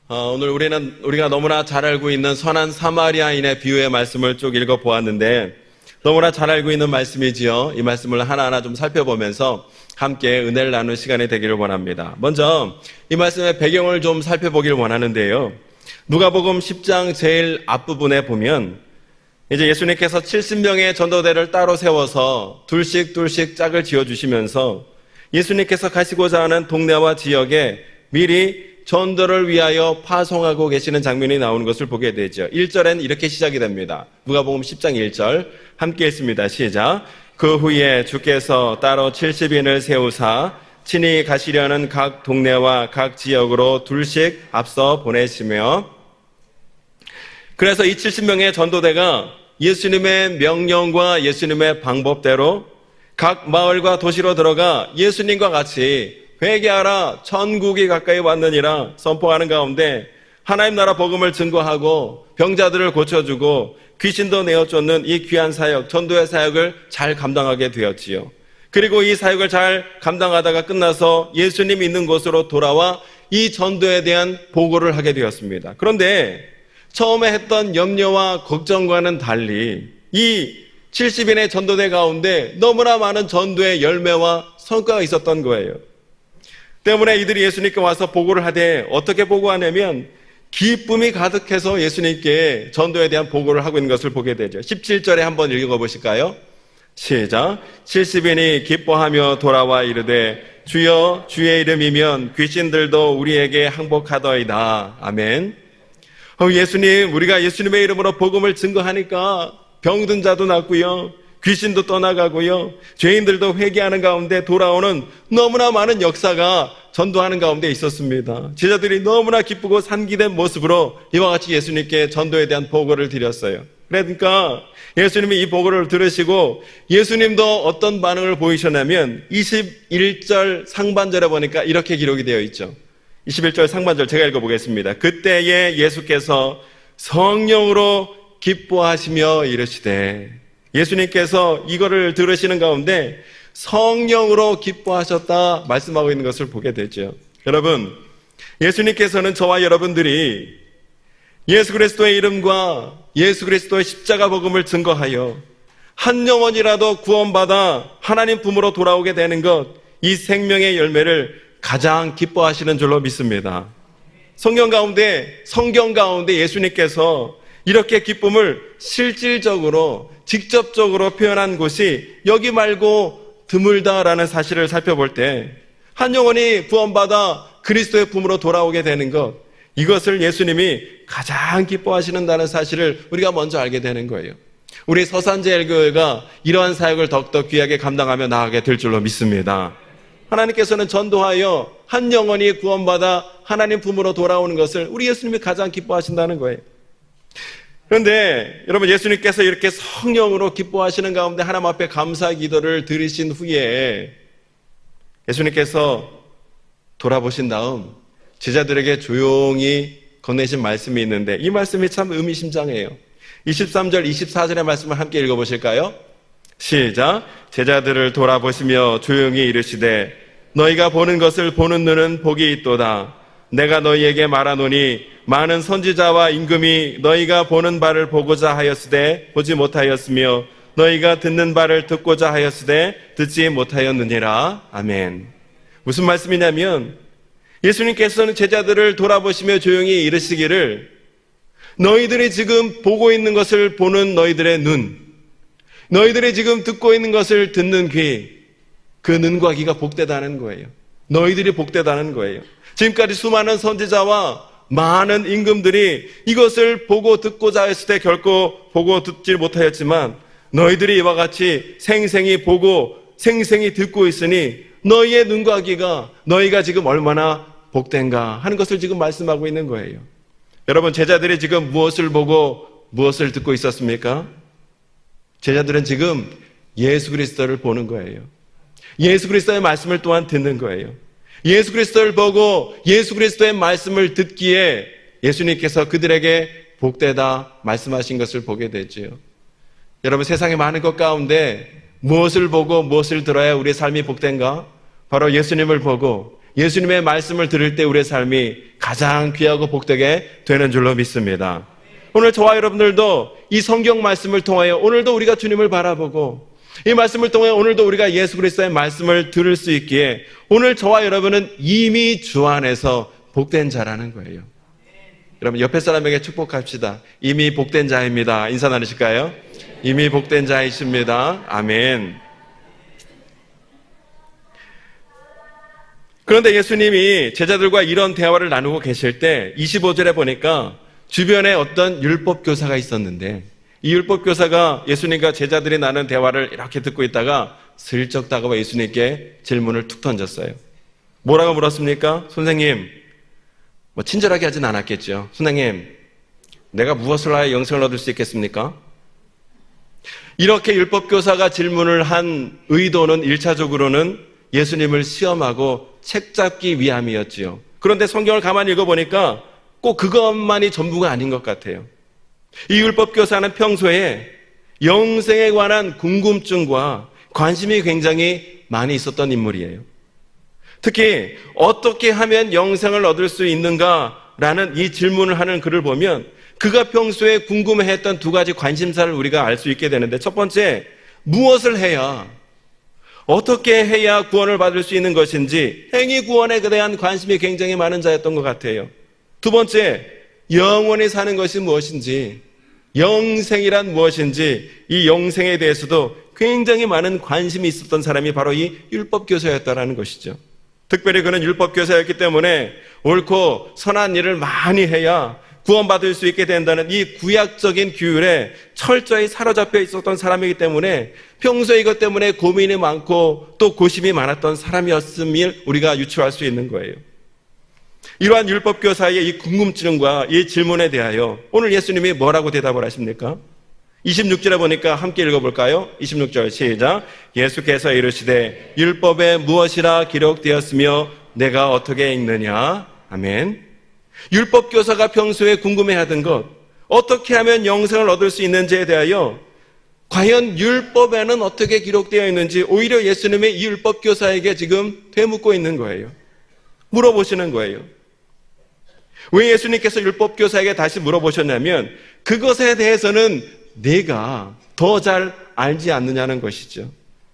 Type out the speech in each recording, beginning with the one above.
오늘 우리가 너무나 잘 알고 있는 선한 사마리아인의 비유의 말씀을 쭉 읽어보았는데 너무나 잘 알고 있는 말씀이지요. 이 말씀을 하나하나 좀 살펴보면서 함께 은혜를 나눌 시간이 되기를 원합니다. 먼저 이 말씀의 배경을 좀 살펴보길 원하는데요. 누가복음 10장 제일 앞부분에 보면 이제 예수님께서 70명의 전도대를 따로 세워서 둘씩 짝을 지어주시면서 예수님께서 가시고자 하는 동네와 지역에 미리 전도를 위하여 파송하고 계시는 장면이 나오는 것을 보게 되죠. 1절엔 이렇게 시작이 됩니다. 누가복음 10장 1절 함께 읽습니다. 시작. 그 후에 주께서 따로 70인을 세우사 친히 가시려는 각 동네와 각 지역으로 둘씩 앞서 보내시며, 그래서 이 70명의 전도대가 예수님의 명령과 예수님의 방법대로 각 마을과 도시로 들어가 예수님과 같이 회개하라 천국이 가까이 왔느니라 선포하는 가운데 하나님 나라 복음을 증거하고 병자들을 고쳐주고 귀신도 내어쫓는 이 귀한 사역, 전도의 사역을 잘 감당하게 되었지요. 그리고 이 사역을 잘 감당하다가 끝나서 예수님 있는 곳으로 돌아와 이 전도에 대한 보고를 하게 되었습니다. 그런데 처음에 했던 염려와 걱정과는 달리 이 70인의 전도대 가운데 너무나 많은 전도의 열매와 성과가 있었던 거예요. 때문에 이들이 예수님께 와서 보고를 하되 어떻게 보고하냐면 기쁨이 가득해서 예수님께 전도에 대한 보고를 하고 있는 것을 보게 되죠. 17절에 한번 읽어보실까요? 시작. 70인이 기뻐하며 돌아와 이르되 주여 주의 이름이면 귀신들도 우리에게 항복하더이다. 아멘. 예수님, 우리가 예수님의 이름으로 복음을 증거하니까 병든 자도 낫고요, 귀신도 떠나가고요, 죄인들도 회개하는 가운데 돌아오는 너무나 많은 역사가 전도하는 가운데 있었습니다. 제자들이 너무나 기쁘고 산기된 모습으로 이와 같이 예수님께 전도에 대한 보고를 드렸어요. 그러니까 예수님이 이 보고를 들으시고 예수님도 어떤 반응을 보이셨냐면 21절 상반절에 보니까 이렇게 기록이 되어 있죠. 21절 상반절 제가 읽어보겠습니다. 그때에 예수께서 성령으로 기뻐하시며 이르시되, 예수님께서 이거를 들으시는 가운데 성령으로 기뻐하셨다 말씀하고 있는 것을 보게 되죠. 여러분, 예수님께서는 저와 여러분들이 예수 그리스도의 이름과 예수 그리스도의 십자가 복음을 증거하여 한 영혼이라도 구원받아 하나님 품으로 돌아오게 되는 것, 이 생명의 열매를 가장 기뻐하시는 줄로 믿습니다. 성경 가운데 예수님께서 이렇게 기쁨을 실질적으로 직접적으로 표현한 곳이 여기 말고 드물다라는 사실을 살펴볼 때 한 영혼이 구원받아 그리스도의 품으로 돌아오게 되는 것, 이것을 예수님이 가장 기뻐하시는다는 사실을 우리가 먼저 알게 되는 거예요. 우리 서산제일교회가 이러한 사역을 더욱더 귀하게 감당하며 나아가게 될 줄로 믿습니다. 하나님께서는 전도하여 한 영혼이 구원받아 하나님 품으로 돌아오는 것을 우리 예수님이 가장 기뻐하신다는 거예요. 그런데 여러분, 예수님께서 이렇게 성령으로 기뻐하시는 가운데 하나님 앞에 감사 기도를 드리신 후에 예수님께서 돌아보신 다음 제자들에게 조용히 건네신 말씀이 있는데 이 말씀이 참 의미심장해요. 23절 24절의 말씀을 함께 읽어보실까요? 시작. 제자들을 돌아보시며 조용히 이르시되 너희가 보는 것을 보는 눈은 복이 있도다. 내가 너희에게 말하노니 많은 선지자와 임금이 너희가 보는 바를 보고자 하였으되 보지 못하였으며 너희가 듣는 바를 듣고자 하였으되 듣지 못하였느니라. 아멘. 무슨 말씀이냐면 예수님께서는 제자들을 돌아보시며 조용히 이르시기를 너희들이 지금 보고 있는 것을 보는 너희들의 눈, 너희들이 지금 듣고 있는 것을 듣는 귀, 그 눈과 귀가 복되다는 거예요. 너희들이 복되다는 거예요. 지금까지 수많은 선지자와 많은 임금들이 이것을 보고 듣고자 했을 때 결코 보고 듣지 못하였지만 너희들이 이와 같이 생생히 보고 생생히 듣고 있으니 너희의 눈과 귀가 너희가 지금 얼마나 복된가 하는 것을 지금 말씀하고 있는 거예요. 여러분, 제자들이 지금 무엇을 보고 무엇을 듣고 있었습니까? 제자들은 지금 예수 그리스도를 보는 거예요. 예수 그리스도의 말씀을 또한 듣는 거예요. 예수 그리스도를 보고 예수 그리스도의 말씀을 듣기에 예수님께서 그들에게 복되다 말씀하신 것을 보게 되지요. 여러분, 세상에 많은 것 가운데 무엇을 보고 무엇을 들어야 우리의 삶이 복된가? 바로 예수님을 보고 예수님의 말씀을 들을 때 우리의 삶이 가장 귀하고 복되게 되는 줄로 믿습니다. 오늘 저와 여러분들도 이 성경 말씀을 통하여 오늘도 우리가 주님을 바라보고 이 말씀을 통해 오늘도 우리가 예수 그리스도의 말씀을 들을 수 있기에 오늘 저와 여러분은 이미 주 안에서 복된 자라는 거예요. 여러분 옆에 사람에게 축복합시다. 이미 복된 자입니다. 인사 나누실까요? 이미 복된 자이십니다. 아멘. 그런데 예수님이 제자들과 이런 대화를 나누고 계실 때 25절에 보니까 주변에 어떤 율법교사가 있었는데 이 율법교사가 예수님과 제자들이 나눈 대화를 이렇게 듣고 있다가 슬쩍 다가와 예수님께 질문을 툭 던졌어요. 뭐라고 물었습니까? 선생님, 친절하게 하진 않았겠죠. 선생님, 내가 무엇을 하여 영생을 얻을 수 있겠습니까? 이렇게 율법교사가 질문을 한 의도는 1차적으로는 예수님을 시험하고 책잡기 위함이었지요. 그런데 성경을 가만히 읽어보니까 꼭 그것만이 전부가 아닌 것 같아요. 이 율법교사는 평소에 영생에 관한 궁금증과 관심이 굉장히 많이 있었던 인물이에요. 특히 어떻게 하면 영생을 얻을 수 있는가라는 이 질문을 하는 글을 보면 그가 평소에 궁금해했던 두 가지 관심사를 우리가 알 수 있게 되는데 첫 번째, 무엇을 해야 어떻게 해야 구원을 받을 수 있는 것인지 행위 구원에 대한 관심이 굉장히 많은 자였던 것 같아요. 두 번째, 영원히 사는 것이 무엇인지, 영생이란 무엇인지 이 영생에 대해서도 굉장히 많은 관심이 있었던 사람이 바로 이 율법교사였다는 것이죠. 특별히 그는 율법교사였기 때문에 옳고 선한 일을 많이 해야 구원받을 수 있게 된다는 이 구약적인 규율에 철저히 사로잡혀 있었던 사람이기 때문에 평소에 이것 때문에 고민이 많고 또 고심이 많았던 사람이었음을 우리가 유추할 수 있는 거예요. 이러한 율법교사의 이 궁금증과 이 질문에 대하여 오늘 예수님이 뭐라고 대답을 하십니까? 26절에 보니까 함께 읽어볼까요? 26절 시작. 예수께서 이르시되 율법에 무엇이라 기록되었으며 내가 어떻게 읽느냐? 아멘. 율법교사가 평소에 궁금해하던 것, 어떻게 하면 영생을 얻을 수 있는지에 대하여 과연 율법에는 어떻게 기록되어 있는지 오히려 예수님의 이 율법교사에게 지금 되묻고 있는 거예요. 물어보시는 거예요. 왜 예수님께서 율법교사에게 다시 물어보셨냐면 그것에 대해서는 내가 더 잘 알지 않느냐는 것이죠.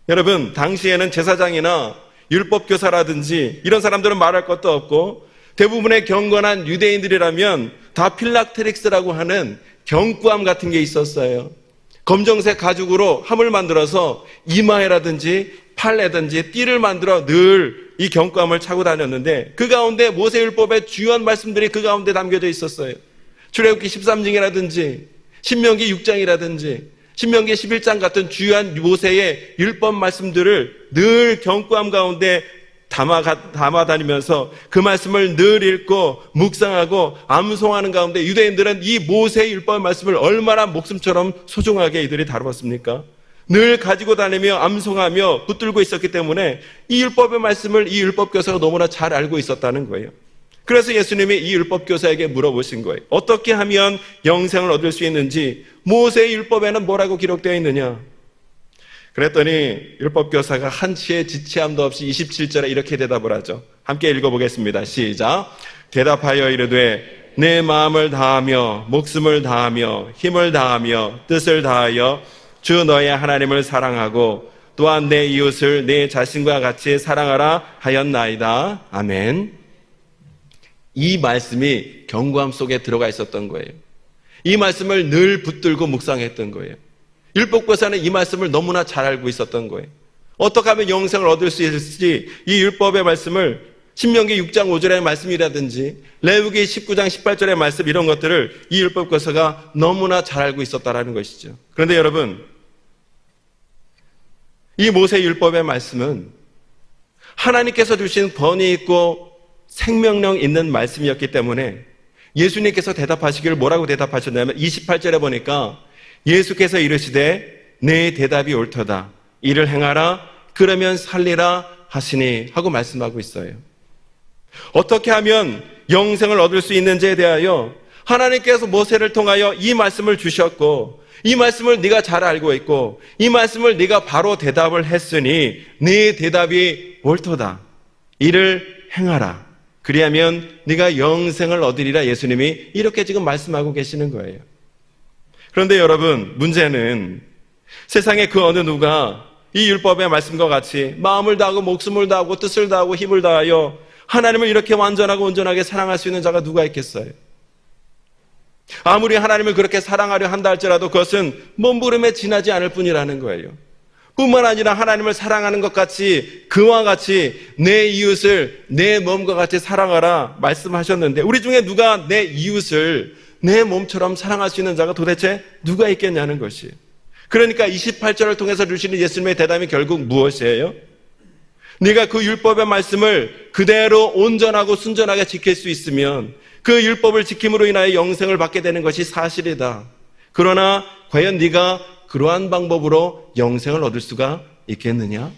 여러분, 당시에는 제사장이나 율법교사라든지 이런 사람들은 말할 것도 없고 대부분의 경건한 유대인들이라면 다 필락테릭스라고 하는 경구함 같은 게 있었어요. 검정색 가죽으로 함을 만들어서 이마에라든지 팔에든지 띠를 만들어 늘 이 경구함을 차고 다녔는데 그 가운데 모세율법의 주요한 말씀들이 그 가운데 담겨져 있었어요. 출애굽기 13장이라든지 신명기 6장이라든지 신명기 11장 같은 주요한 모세의 율법 말씀들을 늘 경구함 가운데 담아 다니면서 그 말씀을 늘 읽고 묵상하고 암송하는 가운데 유대인들은 이 모세의 율법 말씀을 얼마나 목숨처럼 소중하게 이들이 다루었습니까? 늘 가지고 다니며 암송하며 붙들고 있었기 때문에 이 율법의 말씀을 이 율법교사가 너무나 잘 알고 있었다는 거예요. 그래서 예수님이 이 율법교사에게 물어보신 거예요. 어떻게 하면 영생을 얻을 수 있는지 모세의 율법에는 뭐라고 기록되어 있느냐? 그랬더니 율법교사가 한치의 지체함도 없이 27절에 이렇게 대답을 하죠. 함께 읽어보겠습니다. 시작. 대답하여 이르되 내 마음을 다하며 목숨을 다하며 힘을 다하며 뜻을 다하여 주 너의 하나님을 사랑하고 또한 내 이웃을 내 자신과 같이 사랑하라 하였나이다. 아멘. 이 말씀이 경고함 속에 들어가 있었던 거예요. 이 말씀을 늘 붙들고 묵상했던 거예요. 율법교사는 이 말씀을 너무나 잘 알고 있었던 거예요. 어떻게 하면 영생을 얻을 수 있을지 이 율법의 말씀을 신명기 6장 5절의 말씀이라든지 레위기 19장 18절의 말씀 이런 것들을 이 율법교사가 너무나 잘 알고 있었다라는 것이죠. 그런데 여러분, 이 모세 율법의 말씀은 하나님께서 주신 번이 있고 생명력 있는 말씀이었기 때문에 예수님께서 대답하시기를 뭐라고 대답하셨냐면 28절에 보니까 예수께서 이르시되 내 대답이 옳도다. 이를 행하라. 그러면 살리라 하시니 하고 말씀하고 있어요. 어떻게 하면 영생을 얻을 수 있는지에 대하여 하나님께서 모세를 통하여 이 말씀을 주셨고 이 말씀을 네가 잘 알고 있고 이 말씀을 네가 바로 대답을 했으니 네 대답이 옳도다. 이를 행하라. 그리하면 네가 영생을 얻으리라 예수님이 이렇게 지금 말씀하고 계시는 거예요. 그런데 여러분, 문제는 세상에 그 어느 누가 이 율법의 말씀과 같이 마음을 다하고 목숨을 다하고 뜻을 다하고 힘을 다하여 하나님을 이렇게 완전하고 온전하게 사랑할 수 있는 자가 누가 있겠어요? 아무리 하나님을 그렇게 사랑하려 한다 할지라도 그것은 몸부림에 지나지 않을 뿐이라는 거예요. 뿐만 아니라 하나님을 사랑하는 것 같이 그와 같이 내 이웃을 내 몸과 같이 사랑하라 말씀하셨는데 우리 중에 누가 내 이웃을 내 몸처럼 사랑할 수 있는 자가 도대체 누가 있겠냐는 것이에요. 그러니까 28절을 통해서 주시는 예수님의 대답이 결국 무엇이에요? 네가 그 율법의 말씀을 그대로 온전하고 순전하게 지킬 수 있으면 그 율법을 지킴으로 인하여 영생을 받게 되는 것이 사실이다. 그러나 과연 네가 그러한 방법으로 영생을 얻을 수가 있겠느냐?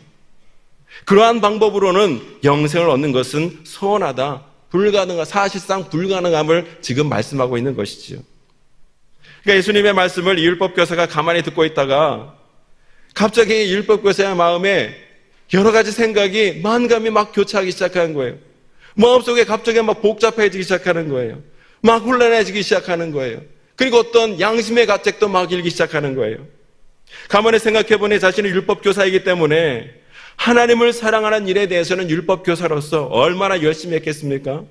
그러한 방법으로는 영생을 얻는 것은 소원하다, 불가능한, 사실상 불가능함을 지금 말씀하고 있는 것이지요. 그러니까 예수님의 말씀을 이 율법교사가 가만히 듣고 있다가 갑자기 율법교사의 마음에 여러 가지 생각이 만감이 막 교차하기 시작한 거예요. 마음속에 갑자기 막 복잡해지기 시작하는 거예요. 막 혼란해지기 시작하는 거예요. 그리고 어떤 양심의 가책도 막 일기 시작하는 거예요. 가만히 생각해보니 자신이 율법교사이기 때문에 하나님을 사랑하는 일에 대해서는 율법교사로서 얼마나 열심히 했겠습니까?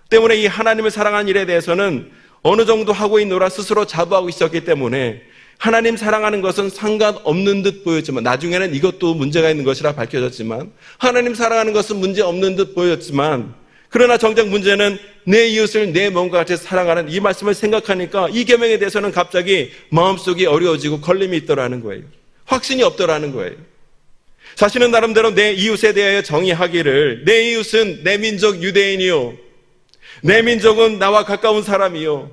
때문에 이 하나님을 사랑하는 일에 대해서는 어느 정도 하고 있노라 스스로 자부하고 있었기 때문에 하나님 사랑하는 것은 상관없는 듯 보였지만 나중에는 이것도 문제가 있는 것이라 밝혀졌지만 하나님 사랑하는 것은 문제 없는 듯 보였지만 그러나 정작 문제는 내 이웃을 내 몸과 같이 사랑하는 이 말씀을 생각하니까 이 계명에 대해서는 갑자기 마음속이 어려워지고 걸림이 있더라는 거예요. 확신이 없더라는 거예요. 자신은 나름대로 내 이웃에 대하여 정의하기를 내 이웃은 내 민족 유대인이요, 내 민족은 나와 가까운 사람이요,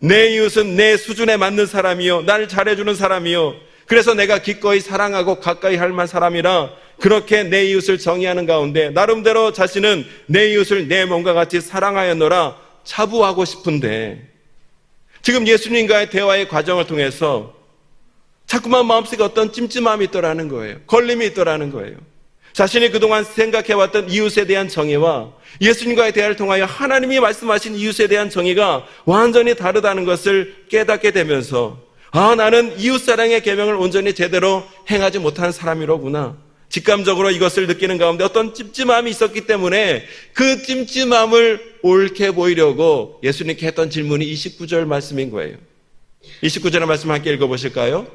내 이웃은 내 수준에 맞는 사람이요, 나를 잘해주는 사람이요, 그래서 내가 기꺼이 사랑하고 가까이 할 만한 사람이라 그렇게 내 이웃을 정의하는 가운데 나름대로 자신은 내 이웃을 내 몸과 같이 사랑하였노라 자부하고 싶은데 지금 예수님과의 대화의 과정을 통해서 자꾸만 마음속에 어떤 찜찜함이 있더라는 거예요. 걸림이 있더라는 거예요. 자신이 그동안 생각해왔던 이웃에 대한 정의와 예수님과의 대화를 통하여 하나님이 말씀하신 이웃에 대한 정의가 완전히 다르다는 것을 깨닫게 되면서 나는 이웃사랑의 계명을 온전히 제대로 행하지 못한 사람이로구나. 직감적으로 이것을 느끼는 가운데 어떤 찜찜함이 있었기 때문에 그 찜찜함을 옳게 보이려고 예수님께 했던 질문이 29절 말씀인 거예요. 29절의 말씀 함께 읽어보실까요?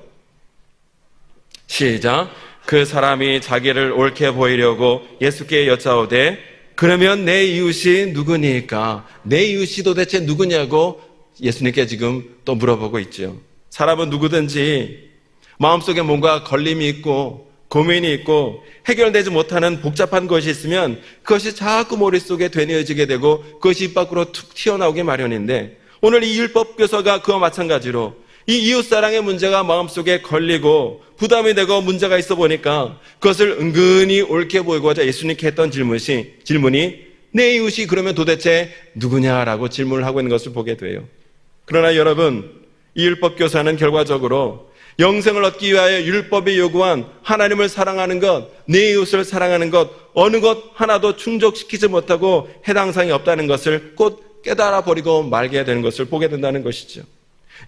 시작. 그 사람이 자기를 옳게 보이려고 예수께 여짜오되 그러면 내 이웃이 누구니까? 내 이웃이 도대체 누구냐고 예수님께 지금 또 물어보고 있죠. 사람은 누구든지 마음속에 뭔가 걸림이 있고 고민이 있고 해결되지 못하는 복잡한 것이 있으면 그것이 자꾸 머릿속에 되뇌어지게 되고 그것이 입 밖으로 툭 튀어나오기 마련인데 오늘 이 율법교사가 그와 마찬가지로 이 이웃사랑의 문제가 마음속에 걸리고 부담이 되고 문제가 있어 보니까 그것을 은근히 옳게 보이고자 예수님께 했던 질문이 내 이웃이 그러면 도대체 누구냐라고 질문을 하고 있는 것을 보게 돼요. 그러나 여러분, 이 율법교사는 결과적으로 영생을 얻기 위하여 율법이 요구한 하나님을 사랑하는 것, 내 이웃을 사랑하는 것, 어느 것 하나도 충족시키지 못하고 해당 사항이 없다는 것을 곧 깨달아 버리고 말게 되는 것을 보게 된다는 것이죠.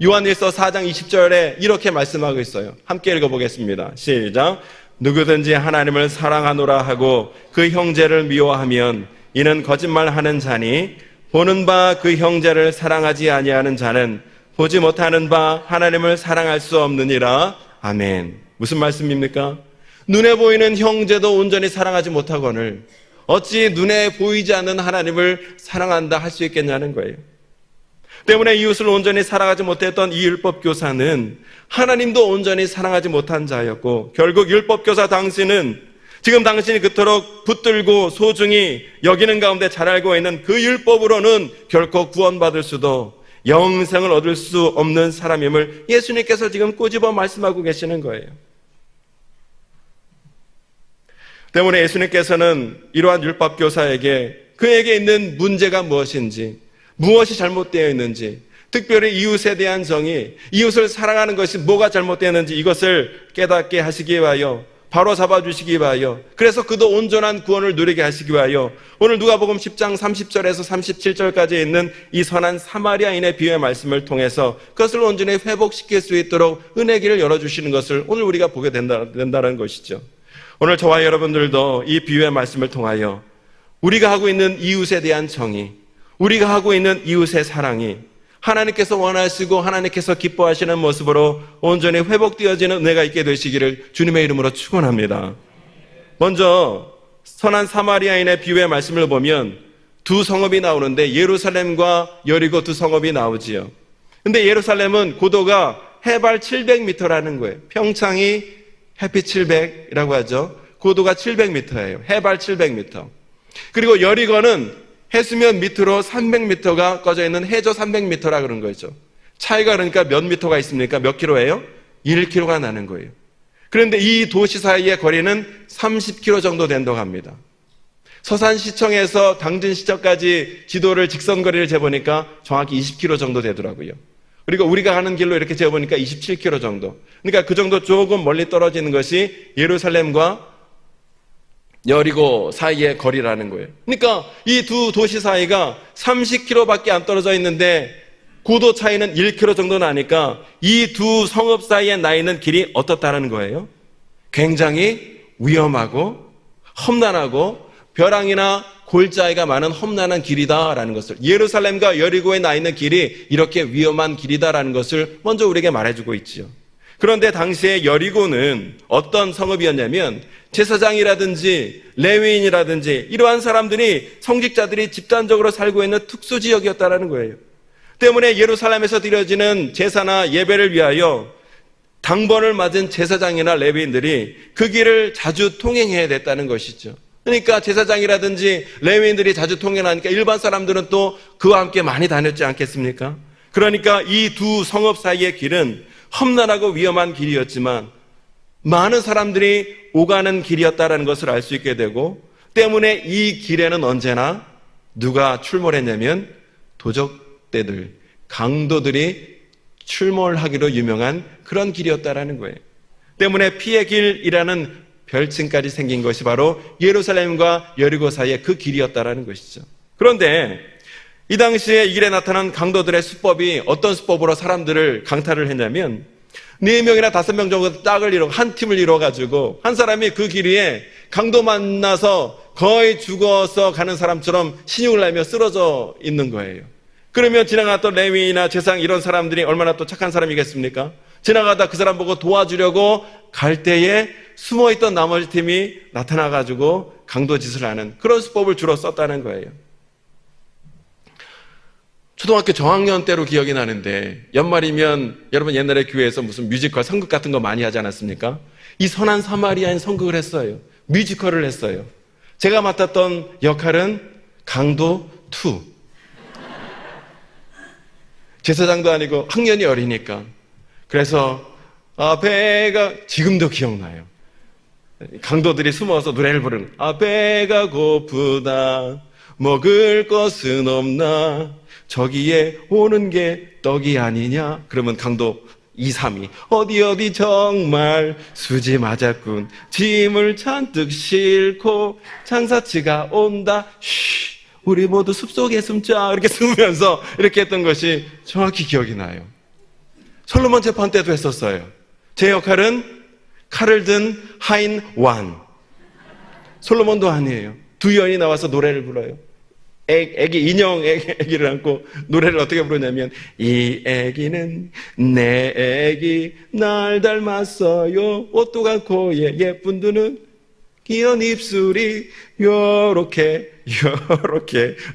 요한일서 4장 20절에 이렇게 말씀하고 있어요. 함께 읽어보겠습니다. 시작. 누구든지 하나님을 사랑하노라 하고 그 형제를 미워하면 이는 거짓말하는 자니 보는 바 그 형제를 사랑하지 아니하는 자는 보지 못하는 바 하나님을 사랑할 수 없느니라. 아멘. 무슨 말씀입니까? 눈에 보이는 형제도 온전히 사랑하지 못하거늘 어찌 눈에 보이지 않는 하나님을 사랑한다 할 수 있겠냐는 거예요. 때문에 이웃을 온전히 사랑하지 못했던 이 율법교사는 하나님도 온전히 사랑하지 못한 자였고 결국 율법교사 당신은 지금 당신이 그토록 붙들고 소중히 여기는 가운데 잘 알고 있는 그 율법으로는 결코 구원받을 수도 영생을 얻을 수 없는 사람임을 예수님께서 지금 꼬집어 말씀하고 계시는 거예요. 때문에 예수님께서는 이러한 율법교사에게 그에게 있는 문제가 무엇인지, 무엇이 잘못되어 있는지, 특별히 이웃에 대한 정의, 이웃을 사랑하는 것이 뭐가 잘못되었는지 이것을 깨닫게 하시기 위하여 바로 잡아주시기 위하여, 그래서 그도 온전한 구원을 누리게 하시기 위하여 오늘 누가복음 10장 30절에서 37절까지 있는 이 선한 사마리아인의 비유의 말씀을 통해서 그것을 온전히 회복시킬 수 있도록 은혜 길을 열어주시는 것을 오늘 우리가 보게 된다는 것이죠. 오늘 저와 여러분들도 이 비유의 말씀을 통하여 우리가 하고 있는 이웃에 대한 정의, 우리가 하고 있는 이웃의 사랑이 하나님께서 원하시고 하나님께서 기뻐하시는 모습으로 온전히 회복되어지는 은혜가 있게 되시기를 주님의 이름으로 축원합니다. 먼저 선한 사마리아인의 비유의 말씀을 보면 두 성읍이 나오는데 예루살렘과 여리고 두 성읍이 나오지요. 근데 예루살렘은 고도가 해발 700m라는 거예요. 평창이 햇빛 700이라고 하죠. 고도가 700m예요. 해발 700m. 그리고 여리고는 해수면 밑으로 300m가 꺼져 있는 해저 300m라 그런 거죠. 차이가 그러니까 몇 미터가 있습니까? 몇 킬로예요? 1km가 나는 거예요. 그런데 이 도시 사이의 거리는 30km 정도 된다고 합니다. 서산시청에서 당진시청까지 지도를 직선거리를 재보니까 정확히 20km 정도 되더라고요. 그리고 우리가 가는 길로 이렇게 재보니까 27km 정도. 그러니까 그 정도 조금 멀리 떨어지는 것이 예루살렘과 여리고 사이의 거리라는 거예요. 그러니까 이 두 도시 사이가 30km밖에 안 떨어져 있는데 고도 차이는 1km 정도 나니까 이 두 성읍 사이에 나 있는 길이 어떻다는 거예요? 굉장히 위험하고 험난하고 벼랑이나 골짜기가 많은 험난한 길이다라는 것을, 예루살렘과 여리고에 나 있는 길이 이렇게 위험한 길이다라는 것을 먼저 우리에게 말해주고 있지요. 그런데 당시에 여리고는 어떤 성읍이었냐면 제사장이라든지 레위인이라든지 이러한 사람들이, 성직자들이 집단적으로 살고 있는 특수지역이었다는 거예요. 때문에 예루살렘에서 드려지는 제사나 예배를 위하여 당번을 맞은 제사장이나 레위인들이 그 길을 자주 통행해야 됐다는 것이죠. 그러니까 제사장이라든지 레위인들이 자주 통행하니까 일반 사람들은 또 그와 함께 많이 다녔지 않겠습니까? 그러니까 이 두 성읍 사이의 길은 험난하고 위험한 길이었지만 많은 사람들이 오가는 길이었다는 것을 알 수 있게 되고, 때문에 이 길에는 언제나 누가 출몰했냐면 도적대들, 강도들이 출몰하기로 유명한 그런 길이었다는 거예요. 때문에 피의 길이라는 별칭까지 생긴 것이 바로 예루살렘과 여리고 사이의 그 길이었다는 것이죠. 그런데 이 당시에 이 길에 나타난 강도들의 수법이 어떤 수법으로 사람들을 강탈을 했냐면 4명이나 5명 정도 짝을 이루고 한 팀을 이루어가지고 한 사람이 그 길 위에 강도 만나서 거의 죽어서 가는 사람처럼 신용을 내며 쓰러져 있는 거예요. 그러면 지나갔던 레위나 제사장 이런 사람들이 얼마나 또 착한 사람이겠습니까? 지나가다 그 사람 보고 도와주려고 갈 때에 숨어있던 나머지 팀이 나타나가지고 강도짓을 하는 그런 수법을 주로 썼다는 거예요. 초등학교 저학년 때로 기억이 나는데 연말이면 여러분 옛날에 교회에서 무슨 뮤지컬 선극 같은 거 많이 하지 않았습니까? 이 선한 사마리아인 선극을 했어요. 뮤지컬을 했어요. 제가 맡았던 역할은 강도 2. 제사장도 아니고 학년이 어리니까. 그래서 배가 지금도 기억나요. 강도들이 숨어서 노래를 부르는 배가 고프다 먹을 것은 없나 저기에 오는 게 떡이 아니냐. 그러면 강도 2, 3이 어디 정말 수지 맞았군 짐을 잔뜩 싣고 장사치가 온다 쉬 우리 모두 숲속에 숨자 이렇게 숨으면서 이렇게 했던 것이 정확히 기억이 나요. 솔로몬 재판 때도 했었어요. 제 역할은 칼을 든 하인 왕. 솔로몬도 아니에요. 두 여인이 나와서 노래를 불러요. 애기 인형 애기를 안고 노래를 어떻게 부르냐면 이 애기는 내 애기 날 닮았어요 옷도 같고 예쁜 눈은 귀여운 입술이 요렇게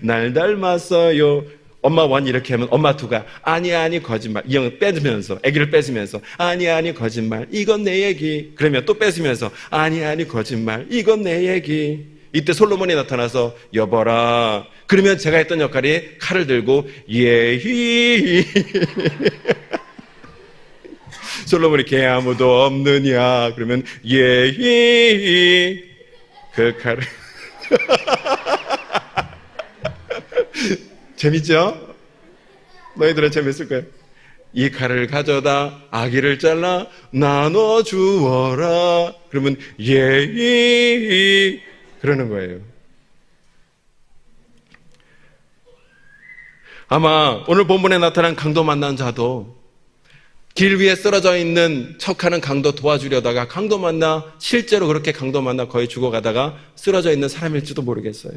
날 닮았어요. 엄마 원 이렇게 하면 엄마 투가 아니 거짓말 이 형은 뺏으면서 애기를 뺏으면서 아니 거짓말 이건 내 얘기. 그러면 또 뺏으면서 아니 거짓말 이건 내 얘기. 이때 솔로몬이 나타나서 여보라. 그러면 제가 했던 역할이 칼을 들고 예히 솔로몬이 개 아무도 없느냐 그러면 예히 그 칼을 재밌죠? 너희들은 재밌을 거예요. 이 칼을 가져다 아기를 잘라 나눠 주어라. 그러면 예 그러는 거예요. 아마 오늘 본문에 나타난 강도 만난 자도 길 위에 쓰러져 있는 척하는 강도 도와주려다가 강도 만나 실제로 그렇게 강도 만나 거의 죽어가다가 쓰러져 있는 사람일지도 모르겠어요.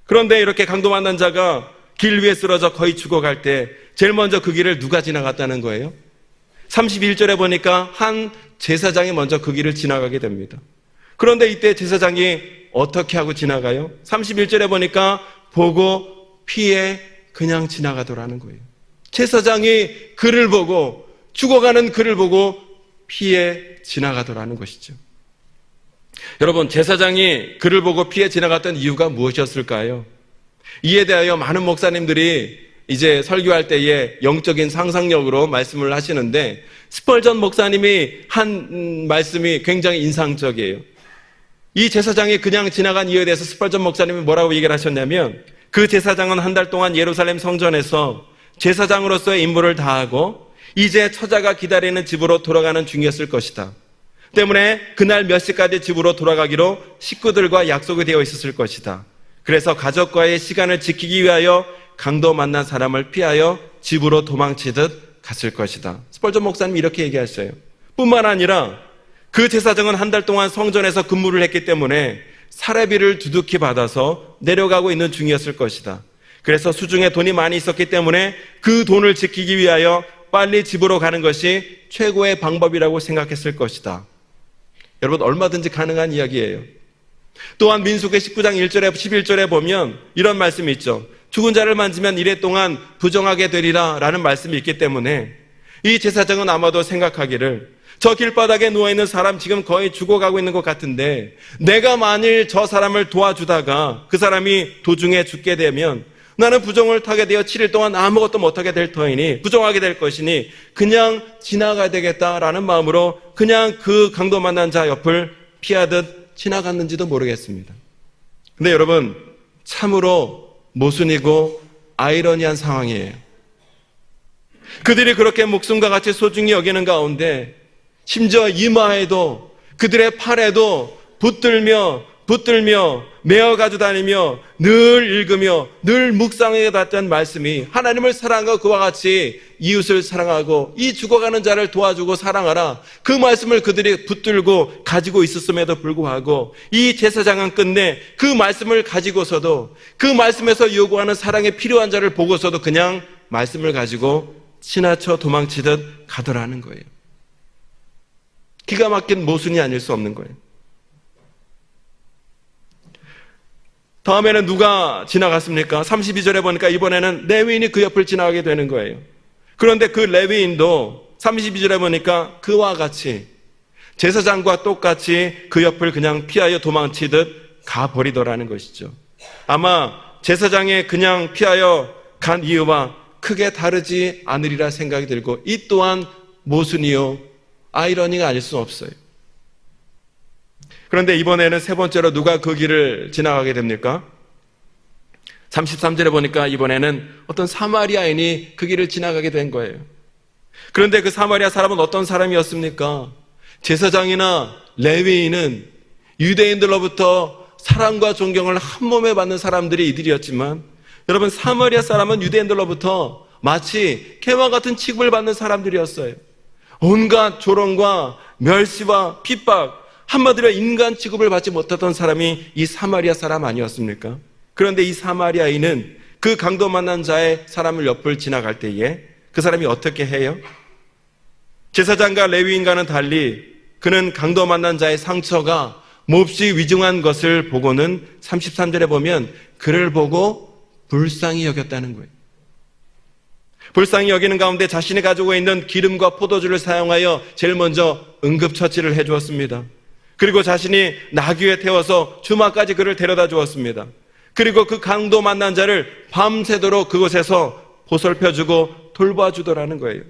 그런데 이렇게 강도 만난 자가 길 위에 쓰러져 거의 죽어갈 때 제일 먼저 그 길을 누가 지나갔다는 거예요? 31절에 보니까 한 제사장이 먼저 그 길을 지나가게 됩니다. 그런데 이때 제사장이 어떻게 하고 지나가요? 31절에 보니까 보고 피해 그냥 지나가더라는 거예요. 제사장이 그를 보고 죽어가는 그를 보고 피해 지나가더라는 것이죠. 여러분, 제사장이 그를 보고 피해 지나갔던 이유가 무엇이었을까요? 이에 대하여 많은 목사님들이 이제 설교할 때에 영적인 상상력으로 말씀을 하시는데 스펄전 목사님이 한 말씀이 굉장히 인상적이에요. 이 제사장이 그냥 지나간 이유에 대해서 스펄전 목사님이 뭐라고 얘기를 하셨냐면 그 제사장은 한 달 동안 예루살렘 성전에서 제사장으로서의 임무를 다하고 이제 처자가 기다리는 집으로 돌아가는 중이었을 것이다. 때문에 그날 몇 시까지 집으로 돌아가기로 식구들과 약속이 되어 있었을 것이다. 그래서 가족과의 시간을 지키기 위하여 강도 만난 사람을 피하여 집으로 도망치듯 갔을 것이다. 스펄전 목사님이 이렇게 얘기했어요. 뿐만 아니라 그 제사장은 한 달 동안 성전에서 근무를 했기 때문에 사례비를 두둑히 받아서 내려가고 있는 중이었을 것이다. 그래서 수중에 돈이 많이 있었기 때문에 그 돈을 지키기 위하여 빨리 집으로 가는 것이 최고의 방법이라고 생각했을 것이다. 여러분, 얼마든지 가능한 이야기예요. 또한 민수기 19장 1절에 11절에 보면 이런 말씀이 있죠. 죽은 자를 만지면 이래 동안 부정하게 되리라 라는 말씀이 있기 때문에 이 제사장은 아마도 생각하기를 저 길바닥에 누워있는 사람 지금 거의 죽어가고 있는 것 같은데 내가 만일 저 사람을 도와주다가 그 사람이 도중에 죽게 되면 나는 부정을 타게 되어 7일 동안 아무것도 못하게 될 터이니 부정하게 될 것이니 그냥 지나가야 되겠다라는 마음으로 그냥 그 강도 만난 자 옆을 피하듯 지나갔는지도 모르겠습니다. 근데 여러분, 참으로 모순이고 아이러니한 상황이에요. 그들이 그렇게 목숨과 같이 소중히 여기는 가운데 심지어 이마에도 그들의 팔에도 붙들며 메어 가지고 다니며 늘 읽으며 늘 묵상해 갔던 말씀이 하나님을 사랑하고 그와 같이 이웃을 사랑하고 이 죽어가는 자를 도와주고 사랑하라, 그 말씀을 그들이 붙들고 가지고 있었음에도 불구하고 이 제사장은 끝내 그 말씀을 가지고서도 그 말씀에서 요구하는 사랑에 필요한 자를 보고서도 그냥 말씀을 가지고 지나쳐 도망치듯 가더라는 거예요. 기가 막힌 모순이 아닐 수 없는 거예요. 다음에는 누가 지나갔습니까? 32절에 보니까 이번에는 레위인이 그 옆을 지나가게 되는 거예요. 그런데 그 레위인도 32절에 보니까 그와 같이 제사장과 똑같이 그 옆을 그냥 피하여 도망치듯 가버리더라는 것이죠. 아마 제사장이 그냥 피하여 간 이유와 크게 다르지 않으리라 생각이 들고 이 또한 모순이요 아이러니가 아닐 수 없어요. 그런데 이번에는 세 번째로 누가 그 길을 지나가게 됩니까? 33절에 보니까 이번에는 어떤 사마리아인이 그 길을 지나가게 된 거예요. 그런데 그 사마리아 사람은 어떤 사람이었습니까? 제사장이나 레위인은 유대인들로부터 사랑과 존경을 한 몸에 받는 사람들이 이들이었지만 여러분, 사마리아 사람은 유대인들로부터 마치 개와 같은 취급을 받는 사람들이었어요. 온갖 조롱과 멸시와 핍박, 한마디로 인간 취급을 받지 못했던 사람이 이 사마리아 사람 아니었습니까? 그런데 이 사마리아인은 그 강도 만난 자의 사람을 옆을 지나갈 때에 그 사람이 어떻게 해요? 제사장과 레위인과는 달리 그는 강도 만난 자의 상처가 몹시 위중한 것을 보고는 33절에 보면 그를 보고 불쌍히 여겼다는 거예요. 불쌍히 여기는 가운데 자신이 가지고 있는 기름과 포도주를 사용하여 제일 먼저 응급처치를 해주었습니다. 그리고 자신이 나귀에 태워서 주마까지 그를 데려다 주었습니다. 그리고 그 강도 만난 자를 밤새도록 그곳에서 보살펴주고 돌봐주더라는 거예요.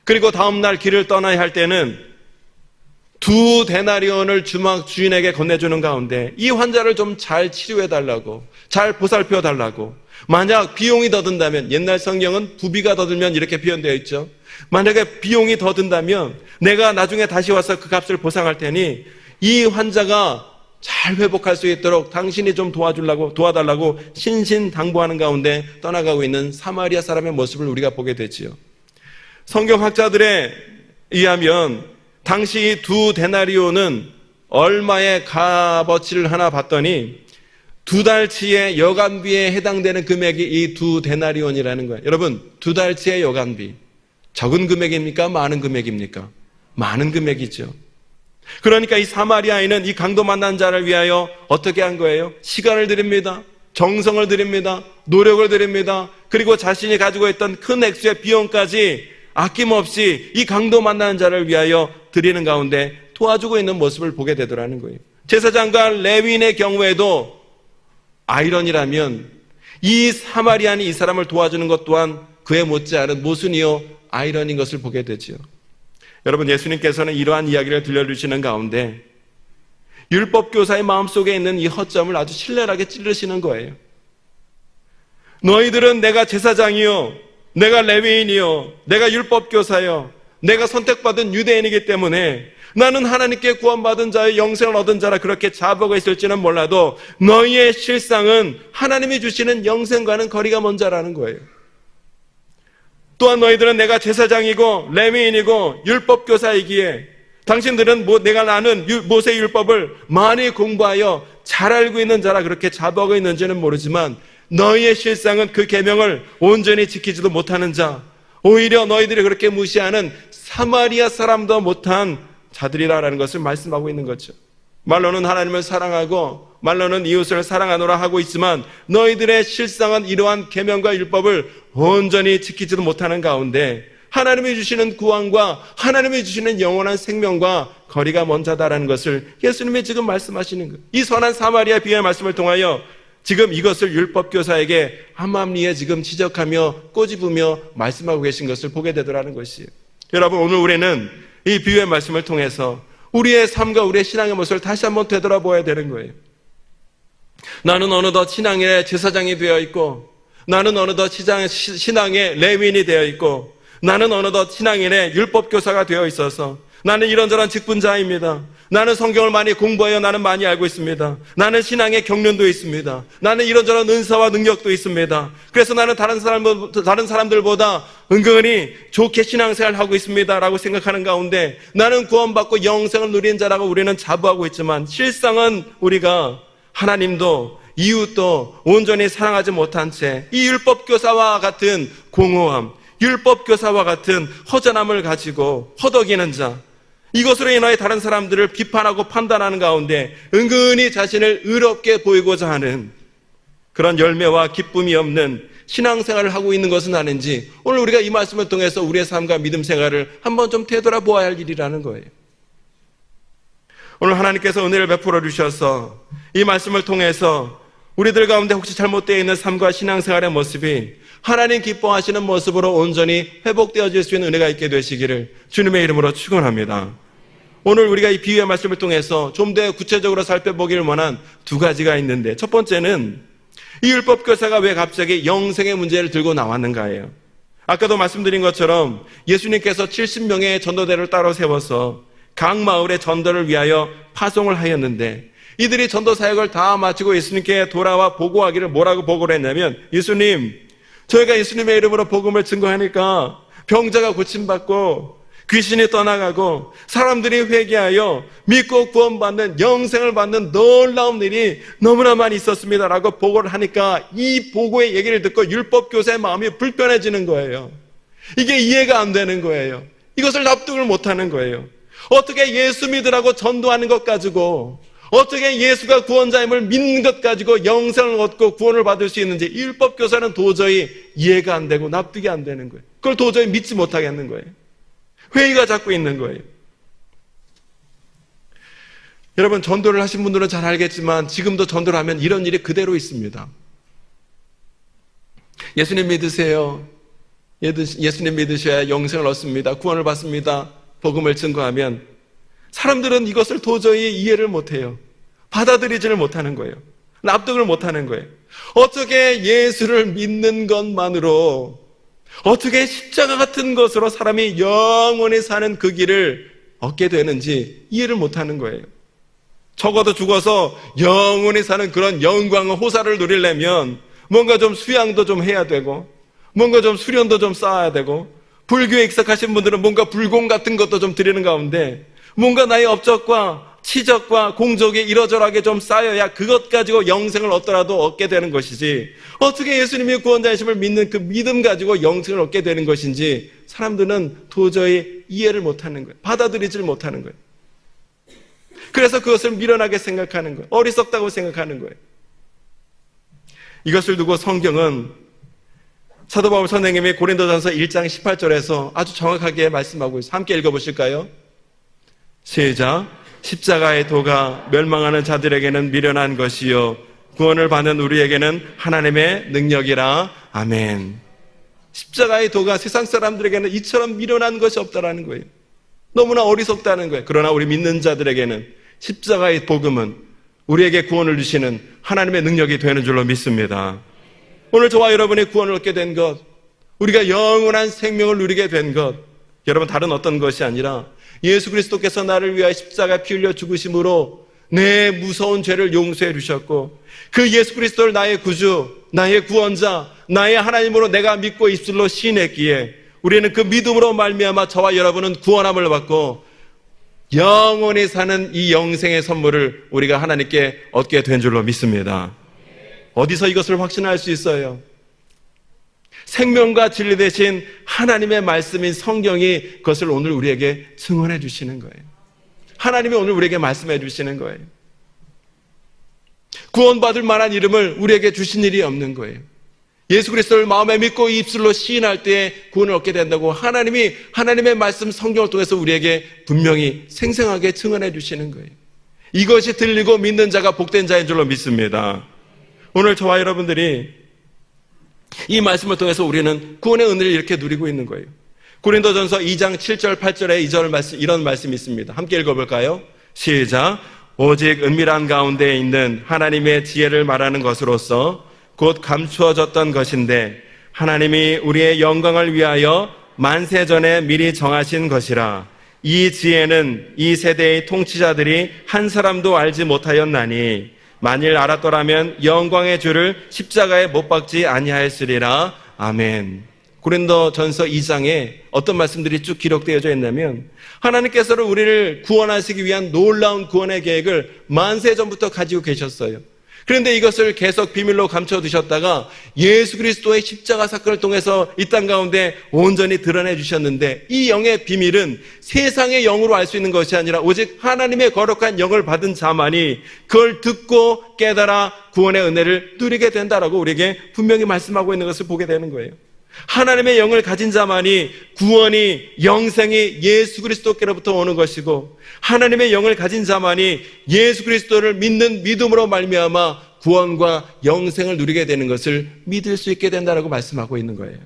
그리고 다음날 길을 떠나야 할 때는 2데나리온을 주인에게 건네주는 가운데 이 환자를 좀 잘 치료해달라고, 잘 보살펴달라고, 만약 비용이 더 든다면, 옛날 성경은 부비가 더 들면 이렇게 표현되어 있죠. 만약에 비용이 더 든다면 내가 나중에 다시 와서 그 값을 보상할 테니 이 환자가 잘 회복할 수 있도록 당신이 좀 도와달라고 신신당부하는 가운데 떠나가고 있는 사마리아 사람의 모습을 우리가 보게 되지요. 성경학자들에 의하면 당시 이 두 데나리온은 얼마의 값어치를 하나 봤더니 2달치의 여간비에 해당되는 금액이 이 두 데나리온이라는 거예요. 여러분, 2달치의 여간비, 적은 금액입니까? 많은 금액입니까? 많은 금액이죠. 그러니까 이 사마리아인은 이 강도 만난 자를 위하여 어떻게 한 거예요? 시간을 드립니다. 정성을 드립니다. 노력을 드립니다. 그리고 자신이 가지고 있던 큰 액수의 비용까지 아낌없이 이 강도 만나는 자를 위하여 드리는 가운데 도와주고 있는 모습을 보게 되더라는 거예요. 제사장과 레위인의 경우에도 아이러니라면 이 사마리아인이 이 사람을 도와주는 것 또한 그에 못지않은 모순이요 아이러니인 것을 보게 되지요. 여러분, 예수님께서는 이러한 이야기를 들려주시는 가운데 율법교사의 마음속에 있는 이 허점을 아주 신랄하게 찌르시는 거예요. 너희들은 내가 제사장이요, 내가 레위인이요, 내가 율법교사요, 내가 선택받은 유대인이기 때문에 나는 하나님께 구원받은 자의 영생을 얻은 자라 그렇게 자부하고 있을지는 몰라도 너희의 실상은 하나님이 주시는 영생과는 거리가 먼 자라는 거예요. 또한 너희들은 내가 제사장이고 레위인이고 율법교사이기에 당신들은 내가 나는 모세의 율법을 많이 공부하여 잘 알고 있는 자라 그렇게 자부하고 있는지는 모르지만 너희의 실상은 그 계명을 온전히 지키지도 못하는 자, 오히려 너희들이 그렇게 무시하는 사마리아 사람도 못한 자들이라는 것을 말씀하고 있는 거죠. 말로는 하나님을 사랑하고 말로는 이웃을 사랑하노라 하고 있지만 너희들의 실상은 이러한 계명과 율법을 온전히 지키지도 못하는 가운데 하나님이 주시는 구원과 하나님이 주시는 영원한 생명과 거리가 먼 자다라는 것을 예수님이 지금 말씀하시는 거예요. 이 선한 사마리아 비유의 말씀을 통하여 지금 이것을 율법교사에게 한마음리에 지금 지적하며 꼬집으며 말씀하고 계신 것을 보게 되더라는 것이에요. 여러분, 오늘 우리는 이 비유의 말씀을 통해서 우리의 삶과 우리의 신앙의 모습을 다시 한번 되돌아보아야 되는 거예요. 나는 어느덧 신앙의 제사장이 되어 있고, 나는 어느덧 신앙의 레위인이 되어 있고, 나는 어느덧 신앙인의 율법교사가 되어 있어서 나는 이런저런 직분자입니다. 나는 성경을 많이 공부하여 나는 많이 알고 있습니다. 나는 신앙의 경륜도 있습니다. 나는 이런저런 은사와 능력도 있습니다. 그래서 나는 다른 사람들보다 은근히 좋게 신앙생활을 하고 있습니다 라고 생각하는 가운데 나는 구원받고 영생을 누린 자라고 우리는 자부하고 있지만 실상은 우리가 하나님도 이웃도 온전히 사랑하지 못한 채 이 율법교사와 같은 공허함, 율법교사와 같은 허전함을 가지고 허덕이는 자, 이것으로 인하여 다른 사람들을 비판하고 판단하는 가운데 은근히 자신을 의롭게 보이고자 하는 그런 열매와 기쁨이 없는 신앙생활을 하고 있는 것은 아닌지 오늘 우리가 이 말씀을 통해서 우리의 삶과 믿음 생활을 한번 좀 되돌아보아야 할 일이라는 거예요. 오늘 하나님께서 은혜를 베풀어 주셔서 이 말씀을 통해서 우리들 가운데 혹시 잘못되어 있는 삶과 신앙생활의 모습이 하나님 기뻐하시는 모습으로 온전히 회복되어질 수 있는 은혜가 있게 되시기를 주님의 이름으로 축원합니다. 오늘 우리가 이 비유의 말씀을 통해서 좀 더 구체적으로 살펴보길 원한 두 가지가 있는데, 첫 번째는 이 율법교사가 왜 갑자기 영생의 문제를 들고 나왔는가예요. 아까도 말씀드린 것처럼 예수님께서 70명의 전도대를 따로 세워서 각 마을의 전도를 위하여 파송을 하였는데 이들이 전도 사역을 다 마치고 예수님께 돌아와 보고하기를 뭐라고 보고를 했냐면, 예수님, 저희가 예수님의 이름으로 복음을 증거하니까 병자가 고침받고 귀신이 떠나가고 사람들이 회개하여 믿고 구원받는 영생을 받는 놀라운 일이 너무나 많이 있었습니다라고 보고를 하니까 이 보고의 얘기를 듣고 율법교사의 마음이 불편해지는 거예요. 이게 이해가 안 되는 거예요. 이것을 납득을 못하는 거예요. 어떻게 예수 믿으라고 전도하는 것 가지고, 어떻게 예수가 구원자임을 믿는 것 가지고 영생을 얻고 구원을 받을 수 있는지 이 율법교사는 도저히 이해가 안 되고 납득이 안 되는 거예요. 그걸 도저히 믿지 못하겠는 거예요. 회의가 자꾸 있는 거예요. 여러분, 전도를 하신 분들은 잘 알겠지만 지금도 전도를 하면 이런 일이 그대로 있습니다. 예수님 믿으세요. 예수님 믿으셔야 영생을 얻습니다. 구원을 받습니다. 복음을 증거하면 사람들은 이것을 도저히 이해를 못해요. 받아들이지를 못하는 거예요. 납득을 못하는 거예요. 어떻게 예수를 믿는 것만으로, 어떻게 십자가 같은 것으로 사람이 영원히 사는 그 길을 얻게 되는지 이해를 못하는 거예요. 적어도 죽어서 영원히 사는 그런 영광과 호사를 누리려면 뭔가 좀 수양도 좀 해야 되고, 뭔가 좀 수련도 좀 쌓아야 되고, 불교에 익숙하신 분들은 뭔가 불공 같은 것도 좀 드리는 가운데 뭔가 나의 업적과 치적과 공적이 이러저러하게 좀 쌓여야 그것 가지고 영생을 얻더라도 얻게 되는 것이지, 어떻게 예수님이 구원자이심을 믿는 그 믿음 가지고 영생을 얻게 되는 것인지 사람들은 도저히 이해를 못하는 거예요. 받아들이질 못하는 거예요. 그래서 그것을 미련하게 생각하는 거예요. 어리석다고 생각하는 거예요. 이것을 두고 성경은 사도 바울 선생님이 고린도전서 1장 18절에서 아주 정확하게 말씀하고 있어요. 함께 읽어보실까요? 시작. 십자가의 도가 멸망하는 자들에게는 미련한 것이요 구원을 받는 우리에게는 하나님의 능력이라. 아멘. 십자가의 도가 세상 사람들에게는 이처럼 미련한 것이 없다라는 거예요. 너무나 어리석다는 거예요. 그러나 우리 믿는 자들에게는 십자가의 복음은 우리에게 구원을 주시는 하나님의 능력이 되는 줄로 믿습니다. 오늘 저와 여러분이 구원을 얻게 된 것, 우리가 영원한 생명을 누리게 된 것, 여러분 다른 어떤 것이 아니라 예수 그리스도께서 나를 위하여 십자가에 피 흘려 죽으심으로 내 무서운 죄를 용서해 주셨고, 그 예수 그리스도를 나의 구주, 나의 구원자, 나의 하나님으로 내가 믿고 입술로 시인했기에 우리는 그 믿음으로 말미암아 저와 여러분은 구원함을 받고 영원히 사는 이 영생의 선물을 우리가 하나님께 얻게 된 줄로 믿습니다. 어디서 이것을 확신할 수 있어요? 생명과 진리 대신 하나님의 말씀인 성경이 그것을 오늘 우리에게 증언해 주시는 거예요. 하나님이 오늘 우리에게 말씀해 주시는 거예요. 구원받을 만한 이름을 우리에게 주신 일이 없는 거예요. 예수 그리스도를 마음에 믿고 입술로 시인할 때 구원을 얻게 된다고 하나님이 하나님의 말씀 성경을 통해서 우리에게 분명히 생생하게 증언해 주시는 거예요. 이것이 들리고 믿는 자가 복된 자인 줄로 믿습니다. 오늘 저와 여러분들이 이 말씀을 통해서 우리는 구원의 은혜를 이렇게 누리고 있는 거예요. 고린도전서 2장 7절 8절에 이런 말씀이 있습니다. 함께 읽어볼까요? 시작. 오직 은밀한 가운데 있는 하나님의 지혜를 말하는 것으로서 곧 감추어졌던 것인데 하나님이 우리의 영광을 위하여 만세 전에 미리 정하신 것이라. 이 지혜는 이 세대의 통치자들이 한 사람도 알지 못하였나니 만일 알았더라면 영광의 주를 십자가에 못 박지 아니하였으리라. 아멘. 고린도전서 2장에 어떤 말씀들이 쭉 기록되어져 있냐면 하나님께서는 우리를 구원하시기 위한 놀라운 구원의 계획을 만세 전부터 가지고 계셨어요. 그런데 이것을 계속 비밀로 감춰두셨다가 예수 그리스도의 십자가 사건을 통해서 이 땅 가운데 온전히 드러내 주셨는데, 이 영의 비밀은 세상의 영으로 알 수 있는 것이 아니라 오직 하나님의 거룩한 영을 받은 자만이 그걸 듣고 깨달아 구원의 은혜를 누리게 된다라고 우리에게 분명히 말씀하고 있는 것을 보게 되는 거예요. 하나님의 영을 가진 자만이 구원이, 영생이 예수 그리스도께로부터 오는 것이고, 하나님의 영을 가진 자만이 예수 그리스도를 믿는 믿음으로 말미암아 구원과 영생을 누리게 되는 것을 믿을 수 있게 된다라고 말씀하고 있는 거예요.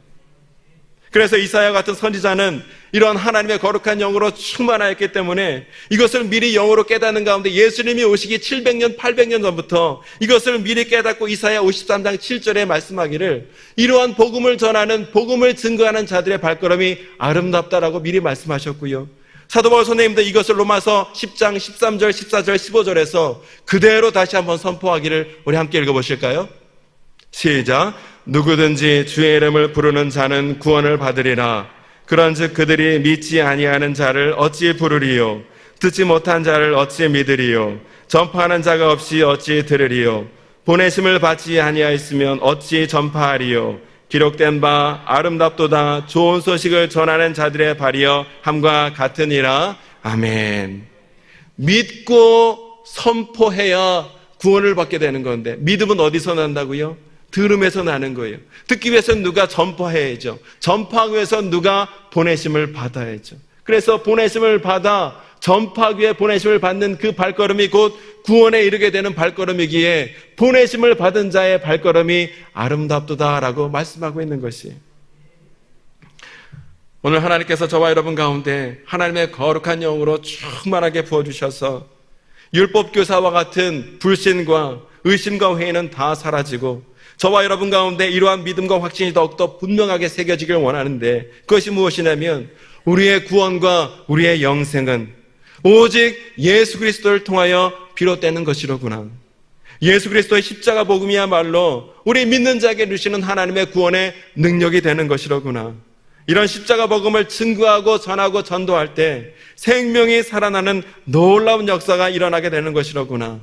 그래서 이사야 같은 선지자는 이런 하나님의 거룩한 영으로 충만하였기 때문에 이것을 미리 영으로 깨닫는 가운데 예수님이 오시기 700년, 800년 전부터 이것을 미리 깨닫고 이사야 53장 7절에 말씀하기를 이러한 복음을 전하는, 복음을 증거하는 자들의 발걸음이 아름답다라고 미리 말씀하셨고요. 사도 바울 선생님도 이것을 로마서 10장 13절, 14절, 15절에서 그대로 다시 한번 선포하기를 우리 함께 읽어보실까요? 시작. 누구든지 주의 이름을 부르는 자는 구원을 받으리라. 그런즉 그들이 믿지 아니하는 자를 어찌 부르리요? 듣지 못한 자를 어찌 믿으리요? 전파하는 자가 없이 어찌 들으리요? 보내심을 받지 아니하였으면 어찌 전파하리요? 기록된 바 아름답도다 좋은 소식을 전하는 자들의 발이여 함과 같으니라. 아멘. 믿고 선포해야 구원을 받게 되는 건데, 믿음은 어디서 난다고요? 들음에서 나는 거예요. 듣기 위해서는 누가 전파해야죠. 전파하기 위해서는 누가 보내심을 받아야죠. 그래서 보내심을 받아 전파하기 위해 보내심을 받는 그 발걸음이 곧 구원에 이르게 되는 발걸음이기에 보내심을 받은 자의 발걸음이 아름답도다라고 말씀하고 있는 것이에요. 오늘 하나님께서 저와 여러분 가운데 하나님의 거룩한 영으로 충만하게 부어주셔서 율법교사와 같은 불신과 의심과 회의는 다 사라지고 저와 여러분 가운데 이러한 믿음과 확신이 더욱더 분명하게 새겨지길 원하는데, 그것이 무엇이냐면 우리의 구원과 우리의 영생은 오직 예수 그리스도를 통하여 비롯되는 것이로구나. 예수 그리스도의 십자가 복음이야말로 우리 믿는 자에게 주시는 하나님의 구원의 능력이 되는 것이로구나. 이런 십자가 복음을 증거하고 전하고 전도할 때 생명이 살아나는 놀라운 역사가 일어나게 되는 것이로구나.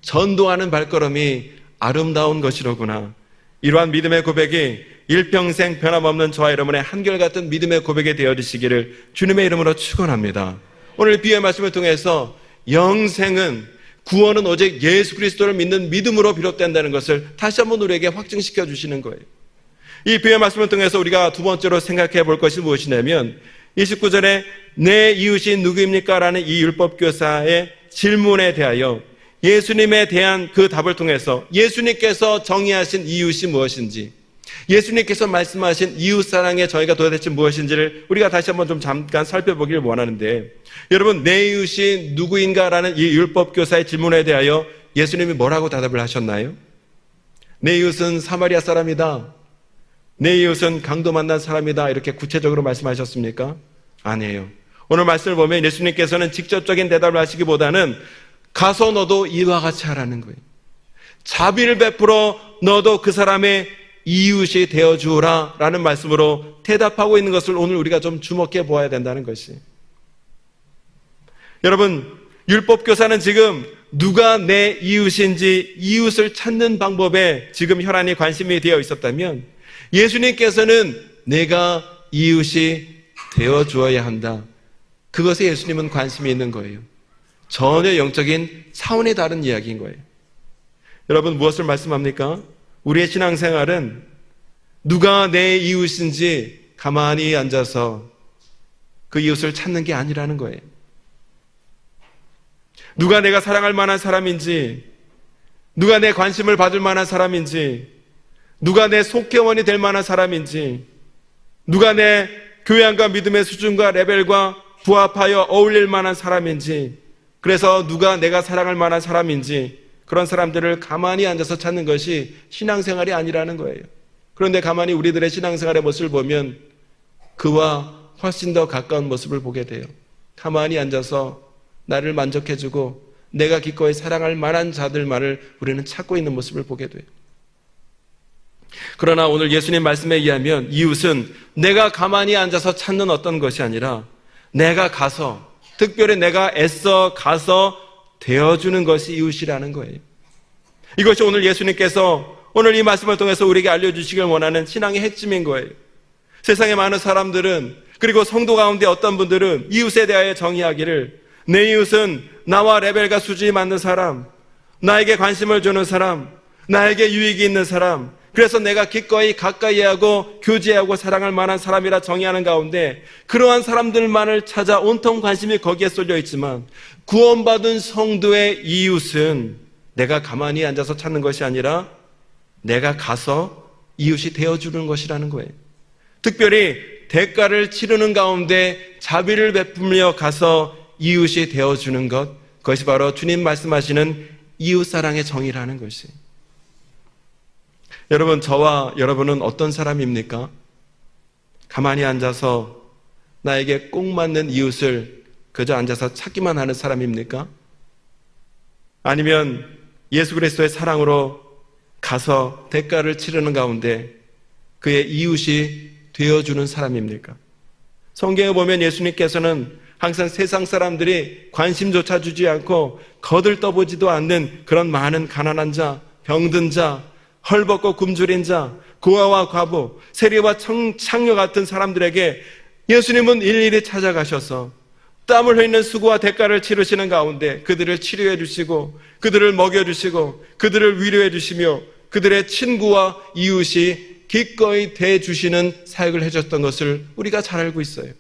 전도하는 발걸음이 아름다운 것이로구나. 이러한 믿음의 고백이 일평생 변함없는 저와 여러분의 한결같은 믿음의 고백이 되어주시기를 주님의 이름으로 축원합니다. 오늘 비유의 말씀을 통해서 영생은, 구원은 오직 예수 그리스도를 믿는 믿음으로 비롯된다는 것을 다시 한번 우리에게 확증시켜 주시는 거예요. 이 비유의 말씀을 통해서 우리가 두 번째로 생각해 볼 것이 무엇이냐면 29절에 내 이웃이 누구입니까? 라는 이 율법교사의 질문에 대하여 예수님에 대한 그 답을 통해서 예수님께서 정의하신 이웃이 무엇인지, 예수님께서 말씀하신 이웃사랑의 정의가 도대체 무엇인지를 우리가 다시 한번 좀 잠깐 살펴보길 원하는데, 여러분, 내 이웃이 누구인가라는 이 율법교사의 질문에 대하여 예수님이 뭐라고 대답을 하셨나요? 내 이웃은 사마리아 사람이다, 내 이웃은 강도 만난 사람이다, 이렇게 구체적으로 말씀하셨습니까? 아니에요. 오늘 말씀을 보면 예수님께서는 직접적인 대답을 하시기보다는 가서 너도 이와 같이 하라는 거예요. 자비를 베풀어 너도 그 사람의 이웃이 되어주라 라는 말씀으로 대답하고 있는 것을 오늘 우리가 좀 주목해 보아야 된다는 것이. 여러분, 율법교사는 지금 누가 내 이웃인지 이웃을 찾는 방법에 지금 혈안이 관심이 되어 있었다면, 예수님께서는 내가 이웃이 되어주어야 한다, 그것에 예수님은 관심이 있는 거예요. 전혀 영적인 차원이 다른 이야기인 거예요. 여러분, 무엇을 말씀합니까? 우리의 신앙생활은 누가 내 이웃인지 가만히 앉아서 그 이웃을 찾는 게 아니라는 거예요. 누가 내가 사랑할 만한 사람인지, 누가 내 관심을 받을 만한 사람인지, 누가 내 속회원이 될 만한 사람인지, 누가 내 교양과 믿음의 수준과 레벨과 부합하여 어울릴 만한 사람인지, 그래서 누가 내가 사랑할 만한 사람인지, 그런 사람들을 가만히 앉아서 찾는 것이 신앙생활이 아니라는 거예요. 그런데 가만히 우리들의 신앙생활의 모습을 보면 그와 훨씬 더 가까운 모습을 보게 돼요. 가만히 앉아서 나를 만족해주고 내가 기꺼이 사랑할 만한 자들만을 우리는 찾고 있는 모습을 보게 돼요. 그러나 오늘 예수님 말씀에 의하면 이웃은 내가 가만히 앉아서 찾는 어떤 것이 아니라 내가 가서, 특별히 내가 애써 가서 되어주는 것이 이웃이라는 거예요. 이것이 오늘 예수님께서 오늘 이 말씀을 통해서 우리에게 알려주시길 원하는 신앙의 핵심인 거예요. 세상의 많은 사람들은, 그리고 성도 가운데 어떤 분들은 이웃에 대하여 정의하기를 내 이웃은 나와 레벨과 수준이 맞는 사람, 나에게 관심을 주는 사람, 나에게 유익이 있는 사람, 그래서 내가 기꺼이 가까이 하고 교제하고 사랑할 만한 사람이라 정의하는 가운데 그러한 사람들만을 찾아 온통 관심이 거기에 쏠려 있지만, 구원받은 성도의 이웃은 내가 가만히 앉아서 찾는 것이 아니라 내가 가서 이웃이 되어주는 것이라는 거예요. 특별히 대가를 치르는 가운데 자비를 베풀며 가서 이웃이 되어주는 것, 그것이 바로 주님 말씀하시는 이웃사랑의 정의라는 것이에요. 여러분, 저와 여러분은 어떤 사람입니까? 가만히 앉아서 나에게 꼭 맞는 이웃을 그저 앉아서 찾기만 하는 사람입니까? 아니면 예수 그리스도의 사랑으로 가서 대가를 치르는 가운데 그의 이웃이 되어주는 사람입니까? 성경에 보면 예수님께서는 항상 세상 사람들이 관심조차 주지 않고 거들떠보지도 않는 그런 많은 가난한 자, 병든 자, 헐벗고 굶주린 자, 고아와 과부, 세리와 창녀 같은 사람들에게 예수님은 일일이 찾아가셔서 땀을 흘리는 수고와 대가를 치르시는 가운데 그들을 치료해 주시고 그들을 먹여 주시고 그들을 위로해 주시며 그들의 친구와 이웃이 기꺼이 대주시는 사역을 해줬던 것을 우리가 잘 알고 있어요.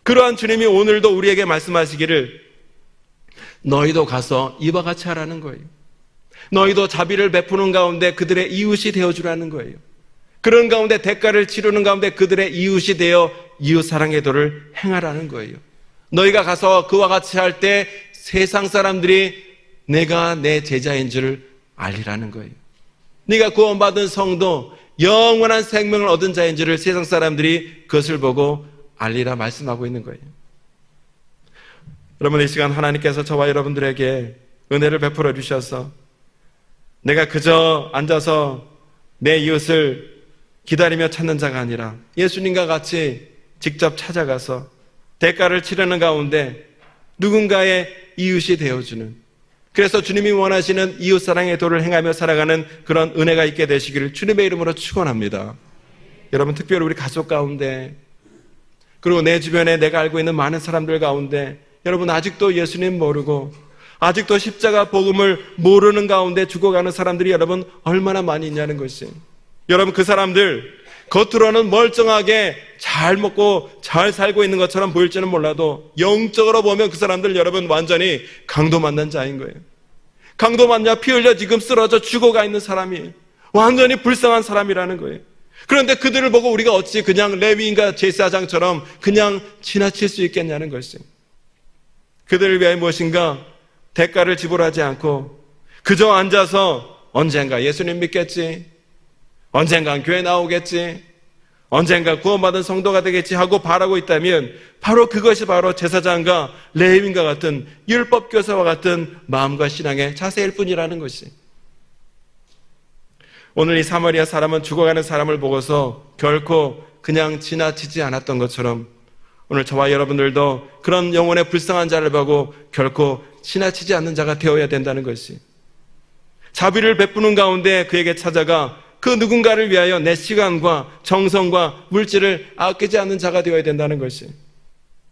그러한 주님이 오늘도 우리에게 말씀하시기를 너희도 가서 이와 같이 하라는 거예요. 너희도 자비를 베푸는 가운데 그들의 이웃이 되어주라는 거예요. 그런 가운데 대가를 치르는 가운데 그들의 이웃이 되어 이웃사랑의 도를 행하라는 거예요. 너희가 가서 그와 같이 할 때 세상 사람들이 내가 내 제자인 줄 알리라는 거예요. 네가 구원받은 성도, 영원한 생명을 얻은 자인지를 세상 사람들이 그것을 보고 알리라 말씀하고 있는 거예요. 여러분, 이 시간 하나님께서 저와 여러분들에게 은혜를 베풀어 주셔서 내가 그저 앉아서 내 이웃을 기다리며 찾는 자가 아니라 예수님과 같이 직접 찾아가서 대가를 치르는 가운데 누군가의 이웃이 되어주는, 그래서 주님이 원하시는 이웃사랑의 도를 행하며 살아가는 그런 은혜가 있게 되시기를 주님의 이름으로 축원합니다. 여러분, 특별히 우리 가족 가운데, 그리고 내 주변에 내가 알고 있는 많은 사람들 가운데 여러분 아직도 예수님 모르고 아직도 십자가 복음을 모르는 가운데 죽어가는 사람들이 여러분 얼마나 많이 있냐는 것이, 여러분 그 사람들 겉으로는 멀쩡하게 잘 먹고 잘 살고 있는 것처럼 보일지는 몰라도 영적으로 보면 그 사람들 여러분 완전히 강도 만난 자인 거예요. 강도 만나 피 흘려 지금 쓰러져 죽어가 있는 사람이 완전히 불쌍한 사람이라는 거예요. 그런데 그들을 보고 우리가 어찌 그냥 레위인과 제사장처럼 그냥 지나칠 수 있겠냐는 것이, 그들을 위해 무엇인가 대가를 지불하지 않고 그저 앉아서 언젠가 예수님 믿겠지, 언젠가 교회 나오겠지, 언젠가 구원받은 성도가 되겠지 하고 바라고 있다면 바로 그것이 바로 제사장과 레위인과 같은 율법교사와 같은 마음과 신앙의 자세일 뿐이라는 것이, 오늘 이 사마리아 사람은 죽어가는 사람을 보고서 결코 그냥 지나치지 않았던 것처럼 오늘 저와 여러분들도 그런 영혼의 불쌍한 자를 보고 결코 지나치지 않는 자가 되어야 된다는 것이, 자비를 베푸는 가운데 그에게 찾아가 그 누군가를 위하여 내 시간과 정성과 물질을 아끼지 않는 자가 되어야 된다는 것이,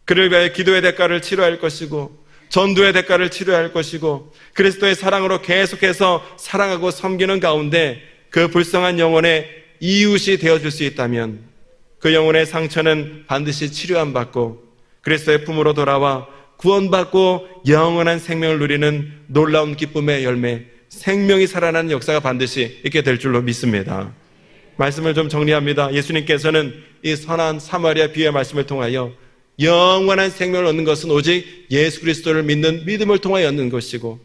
그를 위하여 기도의 대가를 치러야 할 것이고 전도의 대가를 치러야 할 것이고 그리스도의 사랑으로 계속해서 사랑하고 섬기는 가운데 그 불쌍한 영혼의 이웃이 되어줄 수 있다면 그 영혼의 상처는 반드시 치료함 받고 그리스도의 품으로 돌아와 구원받고 영원한 생명을 누리는 놀라운 기쁨의 열매, 생명이 살아나는 역사가 반드시 있게 될 줄로 믿습니다. 말씀을 좀 정리합니다. 예수님께서는 이 선한 사마리아 비유의 말씀을 통하여 영원한 생명을 얻는 것은 오직 예수 그리스도를 믿는 믿음을 통하여 얻는 것이고,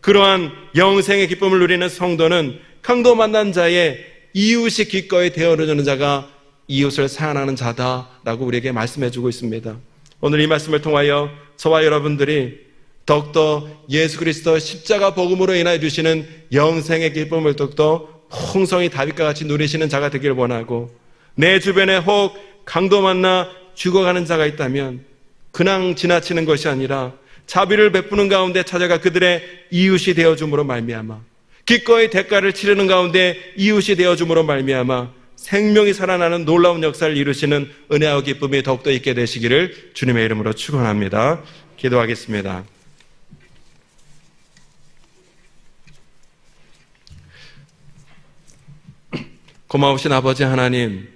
그러한 영생의 기쁨을 누리는 성도는 강도 만난 자의 이웃이 기꺼이 되어주는 자가 이웃을 사랑하는 자다라고 우리에게 말씀해주고 있습니다. 오늘 이 말씀을 통하여 저와 여러분들이 더욱더 예수 그리스도 십자가 복음으로 인하여 주시는 영생의 기쁨을 더욱더 풍성히 다윗과 같이 누리시는 자가 되기를 원하고, 내 주변에 혹 강도 만나 죽어가는 자가 있다면 그냥 지나치는 것이 아니라 자비를 베푸는 가운데 찾아가 그들의 이웃이 되어줌으로 말미암아, 기꺼이 대가를 치르는 가운데 이웃이 되어줌으로 말미암아 생명이 살아나는 놀라운 역사를 이루시는 은혜와 기쁨이 더욱더 있게 되시기를 주님의 이름으로 축원합니다. 기도하겠습니다. 고마우신 아버지 하나님,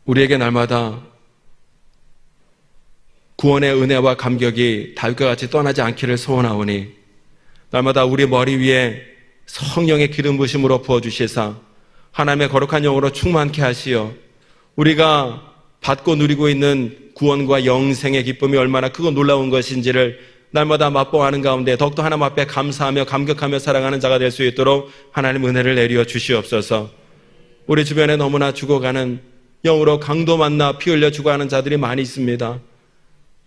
우리에게 날마다 구원의 은혜와 감격이 다윗과 같이 떠나지 않기를 소원하오니 날마다 우리 머리 위에 성령의 기름 부심으로 부어주시사 하나님의 거룩한 영으로 충만케 하시어 우리가 받고 누리고 있는 구원과 영생의 기쁨이 얼마나 크고 놀라운 것인지를 날마다 맛보아하는 가운데 더욱더 하나님 앞에 감사하며 감격하며 살아가는 자가 될 수 있도록 하나님 은혜를 내려 주시옵소서. 우리 주변에 너무나 죽어가는, 영으로 강도 만나 피 흘려 죽어가는 자들이 많이 있습니다.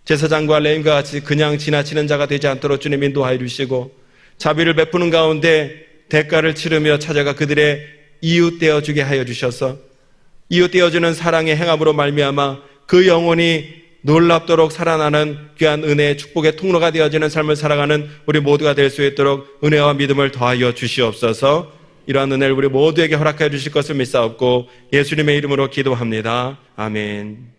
제사장과 레위인과 같이 그냥 지나치는 자가 되지 않도록 주님 인도하여 주시고, 자비를 베푸는 가운데 대가를 치르며 찾아가 그들의 이웃 되어주게 하여 주셔서 이웃 되어주는 사랑의 행함으로 말미암아 그 영혼이 놀랍도록 살아나는 귀한 은혜의 축복의 통로가 되어지는 삶을 살아가는 우리 모두가 될 수 있도록 은혜와 믿음을 더하여 주시옵소서. 이러한 은혜를 우리 모두에게 허락하여 주실 것을 믿사옵고 예수님의 이름으로 기도합니다. 아멘.